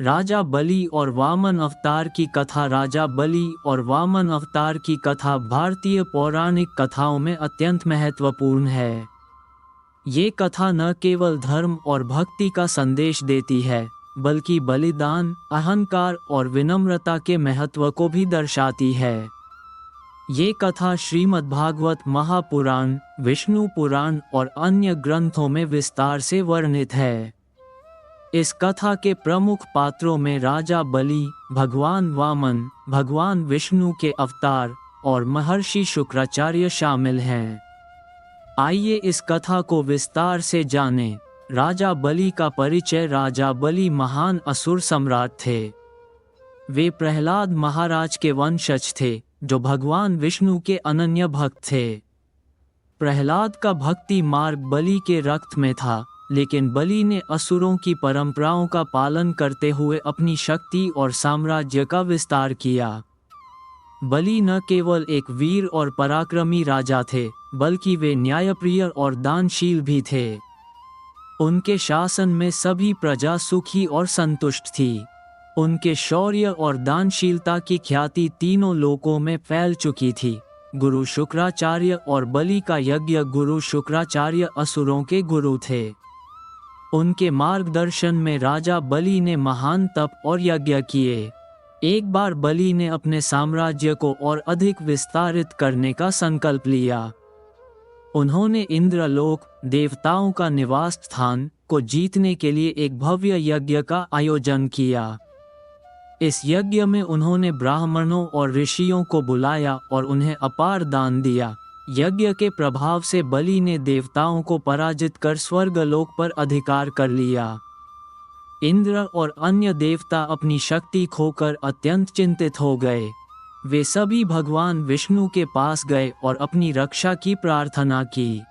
राजा बलि और वामन अवतार की कथा। राजा बलि और वामन अवतार की कथा भारतीय पौराणिक कथाओं में अत्यंत महत्वपूर्ण है। ये कथा न केवल धर्म और भक्ति का संदेश देती है, बल्कि बलिदान, अहंकार और विनम्रता के महत्व को भी दर्शाती है। ये कथा श्रीमद्भागवत महापुराण, विष्णु पुराण और अन्य ग्रंथों में विस्तार से वर्णित है। इस कथा के प्रमुख पात्रों में राजा बलि, भगवान वामन, भगवान विष्णु के अवतार और महर्षि शुक्राचार्य शामिल हैं। आइए इस कथा को विस्तार से जानें। राजा बलि का परिचय। राजा बलि महान असुर सम्राट थे। वे प्रहलाद महाराज के वंशज थे, जो भगवान विष्णु के अनन्य भक्त थे। प्रहलाद का भक्ति मार्ग बलि के रक्त में था, लेकिन बलि ने असुरों की परंपराओं का पालन करते हुए अपनी शक्ति और साम्राज्य का विस्तार किया। बलि न केवल एक वीर और पराक्रमी राजा थे, बल्कि वे न्यायप्रिय और दानशील भी थे। उनके शासन में सभी प्रजा सुखी और संतुष्ट थी। उनके शौर्य और दानशीलता की ख्याति तीनों लोकों में फैल चुकी थी। गुरु शुक्राचार्य और बलि का यज्ञ। गुरु शुक्राचार्य असुरों के गुरु थे। उनके मार्गदर्शन में राजा बलि ने महान तप और यज्ञ किए। एक बार बलि ने अपने साम्राज्य को और अधिक विस्तारित करने का संकल्प लिया। उन्होंने इंद्रलोक, देवताओं का निवास स्थान, को जीतने के लिए एक भव्य यज्ञ का आयोजन किया। इस यज्ञ में उन्होंने ब्राह्मणों और ऋषियों को बुलाया और उन्हें अपार दान दिया। यज्ञ के प्रभाव से बलि ने देवताओं को पराजित कर स्वर्गलोक पर अधिकार कर लिया। इंद्र और अन्य देवता अपनी शक्ति खोकर अत्यंत चिंतित हो गए। वे सभी भगवान विष्णु के पास गए और अपनी रक्षा की प्रार्थना की।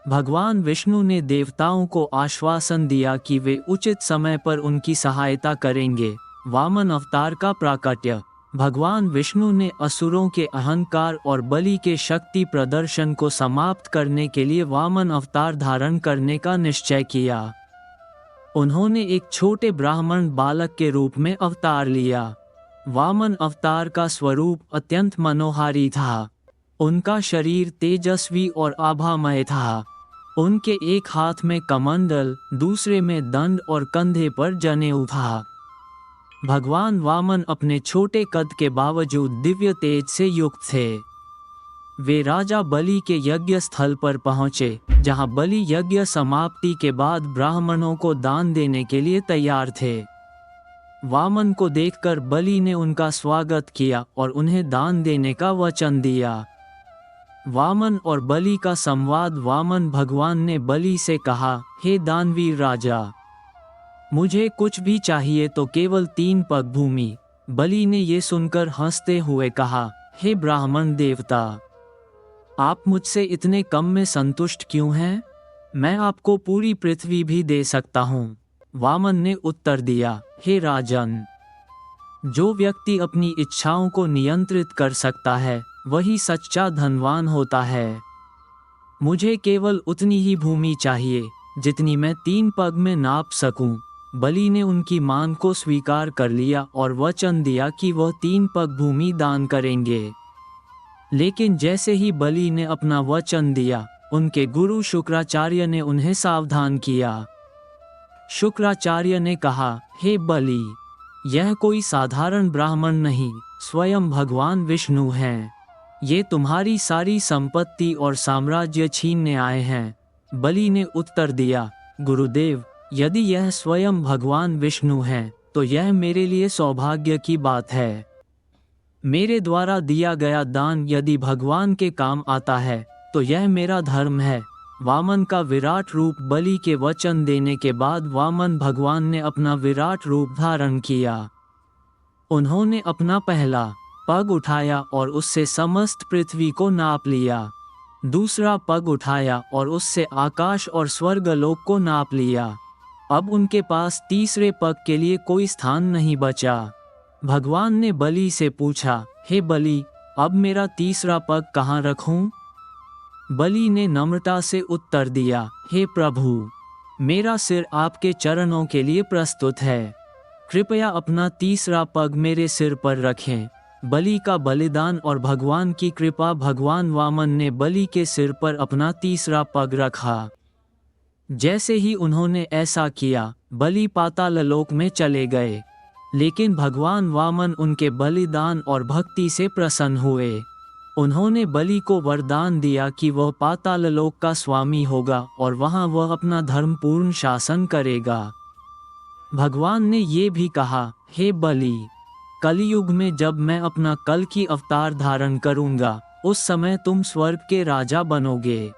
भगवान विष्णु ने देवताओं को आश्वासन दिया कि वे उचित समय पर उनकी सहायता करेंगे। वामन अवतार का प्राकट्य। भगवान विष्णु ने असुरों के अहंकार और बलि के शक्ति प्रदर्शन को समाप्त करने के लिए वामन अवतार धारण करने का निश्चय किया। उन्होंने एक छोटे ब्राह्मण बालक के रूप में अवतार लिया। वामन अवतार का स्वरूप अत्यंत मनोहारी था। उनका शरीर तेजस्वी और आभामय था। उनके एक हाथ में कमंडल, दूसरे में दंड और कंधे पर जनेऊ था। भगवान वामन अपने छोटे कद के बावजूद दिव्य तेज से युक्त थे। वे राजा बलि के यज्ञ स्थल पर पहुंचे, जहां बलि यज्ञ समाप्ति के बाद ब्राह्मणों को दान देने के लिए तैयार थे। वामन को देखकर बलि ने उनका स्वागत किया और उन्हें दान देने का वचन दिया। वामन और बलि का संवाद। वामन भगवान ने बलि से कहा, हे दानवीर राजा, मुझे कुछ भी चाहिए तो केवल 3 पग भूमि। बलि ने ये सुनकर हंसते हुए कहा, हे ब्राह्मण देवता, आप मुझसे इतने कम में संतुष्ट क्यों हैं? मैं आपको पूरी पृथ्वी भी दे सकता हूँ। वामन ने उत्तर दिया, हे राजन, जो व्यक्ति अपनी इच्छाओं को नियंत्रित कर सकता है, वही सच्चा धनवान होता है। मुझे केवल उतनी ही भूमि चाहिए जितनी मैं 3 पग में नाप सकूं। बलि ने उनकी मांग को स्वीकार कर लिया और वचन दिया कि वह 3 पग भूमि दान करेंगे। लेकिन जैसे ही बलि ने अपना वचन दिया, उनके गुरु शुक्राचार्य ने उन्हें सावधान किया। शुक्राचार्य ने कहा, हे बलि, यह कोई साधारण ब्राह्मण नहीं, स्वयं भगवान विष्णु हैं। ये तुम्हारी सारी संपत्ति और साम्राज्य छीनने आए हैं। बलि ने उत्तर दिया, गुरुदेव, यदि यह स्वयं भगवान विष्णु हैं, तो यह मेरे लिए सौभाग्य की बात है। मेरे द्वारा दिया गया दान यदि भगवान के काम आता है, तो यह मेरा धर्म है। वामन का विराट रूप। बलि के वचन देने के बाद वामन भगवान ने अपना विराट रूप धारण किया। उन्होंने अपना पहला पग उठाया और उससे समस्त पृथ्वी को नाप लिया। दूसरा पग उठाया और उससे आकाश और स्वर्गलोक को नाप लिया। अब उनके पास तीसरे पग के लिए कोई स्थान नहीं बचा। भगवान ने बलि से पूछा, हे बलि, अब मेरा तीसरा पग कहाँ रखूं? बलि ने नम्रता से उत्तर दिया, हे प्रभु, मेरा सिर आपके चरणों के लिए प्रस्तुत है। कृपया अपना तीसरा पग मेरे सिर पर रखें। बलि का बलिदान और भगवान की कृपा। भगवान वामन ने बलि के सिर पर अपना तीसरा पग रखा। जैसे ही उन्होंने ऐसा किया, बलि पाताल लोक में चले गए। लेकिन भगवान वामन उनके बलिदान और भक्ति से प्रसन्न हुए। उन्होंने बलि को वरदान दिया कि वह पाताल लोक का स्वामी होगा और वहां वह अपना धर्मपूर्ण शासन करेगा। भगवान ने ये भी कहा, हे बलि, कलयुग में जब मैं अपना कल की अवतार धारण करूंगा, उस समय तुम स्वर्ग के राजा बनोगे।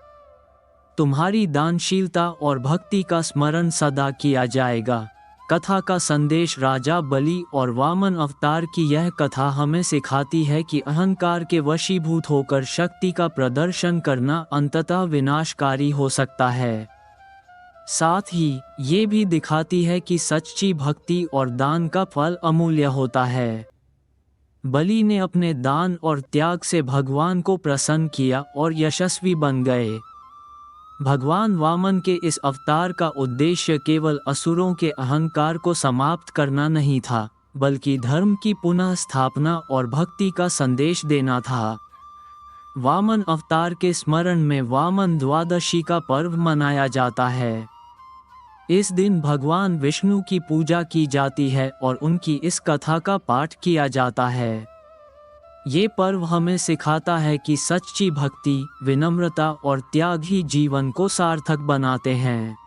तुम्हारी दानशीलता और भक्ति का स्मरण सदा किया जाएगा। कथा का संदेश। राजा बलि और वामन अवतार की यह कथा हमें सिखाती है कि अहंकार के वशीभूत होकर शक्ति का प्रदर्शन करना अंततः विनाशकारी हो सकता है। साथ ही ये भी दिखाती है कि सच्ची भक्ति और दान का फल अमूल्य होता है। बलि ने अपने दान और त्याग से भगवान को प्रसन्न किया और यशस्वी बन गए। भगवान वामन के इस अवतार का उद्देश्य केवल असुरों के अहंकार को समाप्त करना नहीं था, बल्कि धर्म की पुनः स्थापना और भक्ति का संदेश देना था। वामन अवतार के स्मरण में वामन द्वादशी का पर्व मनाया जाता है। इस दिन भगवान विष्णु की पूजा की जाती है और उनकी इस कथा का पाठ किया जाता है। ये पर्व हमें सिखाता है कि सच्ची भक्ति, विनम्रता और त्याग ही जीवन को सार्थक बनाते हैं।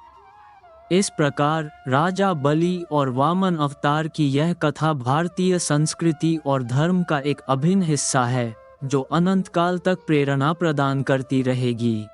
इस प्रकार राजा बलि और वामन अवतार की यह कथा भारतीय संस्कृति और धर्म का एक अभिन्न हिस्सा है, जो अनंत काल तक प्रेरणा प्रदान करती रहेगी।